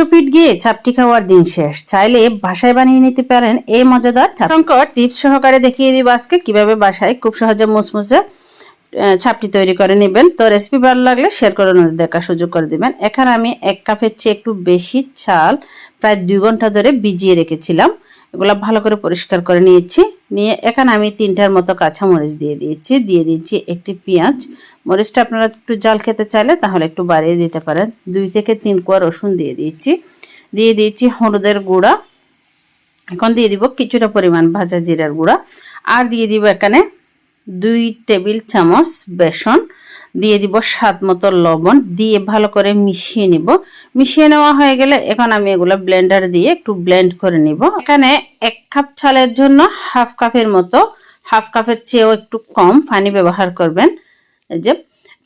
তারাপীঠ গিয়ে চাপটি খাওয়ার দিন শেষ। চাইলে বাসায় বানিয়ে নিতে পারেন এই মজাদার টিপস সহকারে দেখিয়ে দিব আজকে কিভাবে বাসায় খুব সহজে মুসমুসে ছাপটি তৈরি করে নেবেন। তো রেসিপি ভালো লাগলে শেয়ার করে ওনাদের দেখার সুযোগ করে দিবেন। এখানে আমি 1 কাপের চেয়ে একটু বেশি চাল প্রায় 2 ঘন্টা ধরে ভিজিয়ে রেখেছিলাম। এগুলো ভালো করে পরিষ্কার করে নিয়েছি। নিয়ে এখানে আমি 3টার মতো কাঁচামরিচ দিয়ে দিয়েছি একটি পেঁয়াজ। মরিচটা আপনারা একটু জাল খেতে চাইলে তাহলে একটু বাড়িয়ে দিতে পারেন। 2 থেকে 3 কোয়া রসুন দিয়ে দিয়েছি হলুদের গুঁড়া। এখন দিয়ে দিব কিছুটা পরিমাণ ভাজা জিরার গুঁড়া, আর দিয়ে দিব এখানে 2 টেবিল চামচ বেসন, দিয়ে দিব স্বাদ মতো লবণ, দিয়ে ভালো করে মিশিয়ে নিব। মিশিয়ে নেওয়া হয়ে গেলে এখন আমি এগুলো ব্লেন্ডার দিয়ে একটু ব্লেন্ড করে নিব। এখানে 1 কাপ চালের জন্য হাফ কাপের চেয়েও একটু কম পানি ব্যবহার করবেন। যে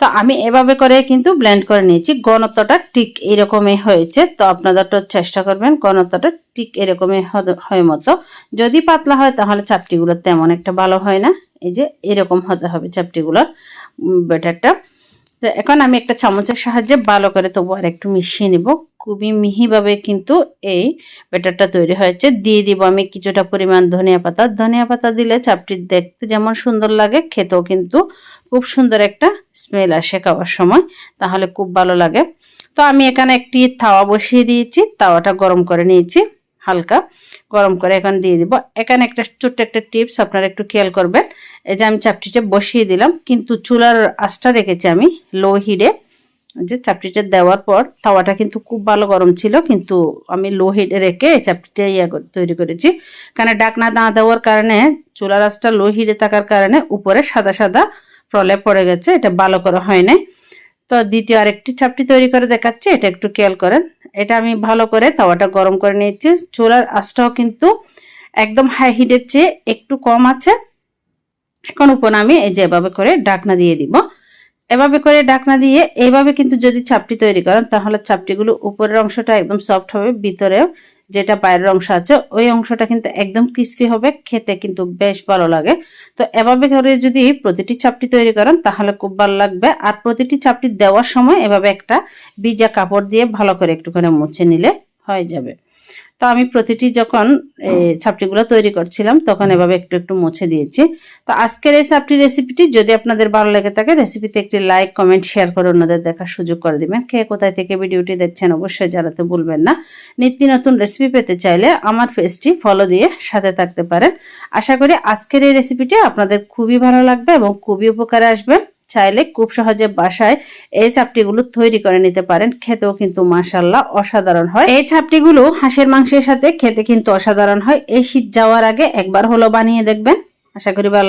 তো আমি এভাবে করে কিন্তু ব্লেন্ড করে নিয়েছি। ঘনত্বটা ঠিক এরকমই হয়েছে। তো আপনাদেরটা চেষ্টা করবেন ঘনত্বটা ঠিক এরকমই হয় মতো। যদি পাতলা হয় তাহলে চাপটিগুলো তেমন একটা ভালো হয় না। এই যে এরকম হতে হবে চাপটিগুলোর ব্যাটারটা। তো এখন আমি একটা চামচের সাহায্যে ভালো করে তবু আর একটু মিশিয়ে নিব। খুবই মিহিভাবে কিন্তু এই ব্যাটারটা তৈরি হয়েছে। দিয়ে দিব আমি কিছুটা পরিমাণ ধনিয়া পাতা দিলে চাপটি দেখতে যেমন সুন্দর লাগে, খেতেও কিন্তু খুব সুন্দর একটা স্মেল আসে খাওয়ার সময়, তাহলে খুব ভালো লাগে। তো আমি এখানে একটি তাওয়া বসিয়ে দিয়েছি, তাওয়াটা গরম করে নিয়েছি, হালকা গরম করে এখন দিয়ে দিব। এখানে একটা ছোট্ট একটা টিপস আপনারা একটু খেয়াল করবেন। এই যে আমি চাপটিটা বসিয়ে দিলাম, কিন্তু চুলার আঁচটা রেখেছি আমি লো হিটে। যে চাপটিটা দেওয়ার পর তাওয়াটা কিন্তু খুব ভালো গরম ছিল, কিন্তু আমি লো হিটে রেখে চাপটিটা তৈরি করেছি। কারণ ঢাকনা না দেওয়ার কারণে চুলার আঁচটা লো হিটে থাকার কারণে উপরে সাদা সাদা প্রলেপ পড়ে গেছে, এটা ভালো করে হয় নাই। তো দ্বিতীয় আরেকটি চাপটি তৈরি করে দেখাচ্ছি, এটা একটু খেয়াল করেন। এটা আমি ভালো করে তাওয়াটা গরম করে নিয়েছি। চুলার আঁচটাও কিন্তু একদম হাই হিটের চেয়ে একটু কম আছে। এখন উপর আমি এই যে এভাবে করে ঢাকনা দিয়ে দিব। এভাবে করে ঢাকনা দিয়ে এইভাবে কিন্তু যদি চাপটি তৈরি করেন তাহলে চাপটিগুলো উপরের অংশটা একদম সফট হবে, ভিতরে যেটা বাইরের অংশ আছে ওই অংশটা কিন্তু একদম ক্রিস্পি হবে, খেতে কিন্তু বেশ ভালো লাগে। তো এভাবে করে যদি প্রতিটি চাপটি তৈরি করেন তাহলে খুব ভালো লাগবে। আর প্রতিটি চাপটি দেওয়ার সময় এভাবে একটা ভিজা কাপড় দিয়ে ভালো করে একটু করে মুছে নিলে হয়ে যাবে। তো আমি প্রতিটি যখন চাপটিগুলো তৈরি করছিলাম তখন এভাবে একটু একটু মুছে দিয়েছি। তো আজকের এই চাপটির রেসিপিটি যদি আপনাদের ভালো লেগে থাকে রেসিপিতে একটি লাইক কমেন্ট শেয়ার করে অন্যদের দেখার সুযোগ করে দিবেন। কে কোথায় থেকে ভিডিওটি দেখছেন অবশ্যই জানাতে ভুলবেন না। নিত্য নতুন রেসিপি পেতে চাইলে আমার পেজটি ফলো দিয়ে সাথে থাকতে পারেন। আশা করি আজকের এই রেসিপিটি আপনাদের খুবই ভালো লাগবে এবং খুবই উপকারে আসবে। চাইলে খুব সহজে বাসায় এই চাপটিগুলো তৈরি করে নিতে পারেন, খেতেও কিন্তু মাশাআল্লাহ অসাধারণ হয়। এই চাপটিগুলো হাঁসের মাংসের সাথে খেতে কিন্তু অসাধারণ হয়। এই শীত যাওয়ার আগে একবার হলো বানিয়ে দেখবেন, আশা করি ভালো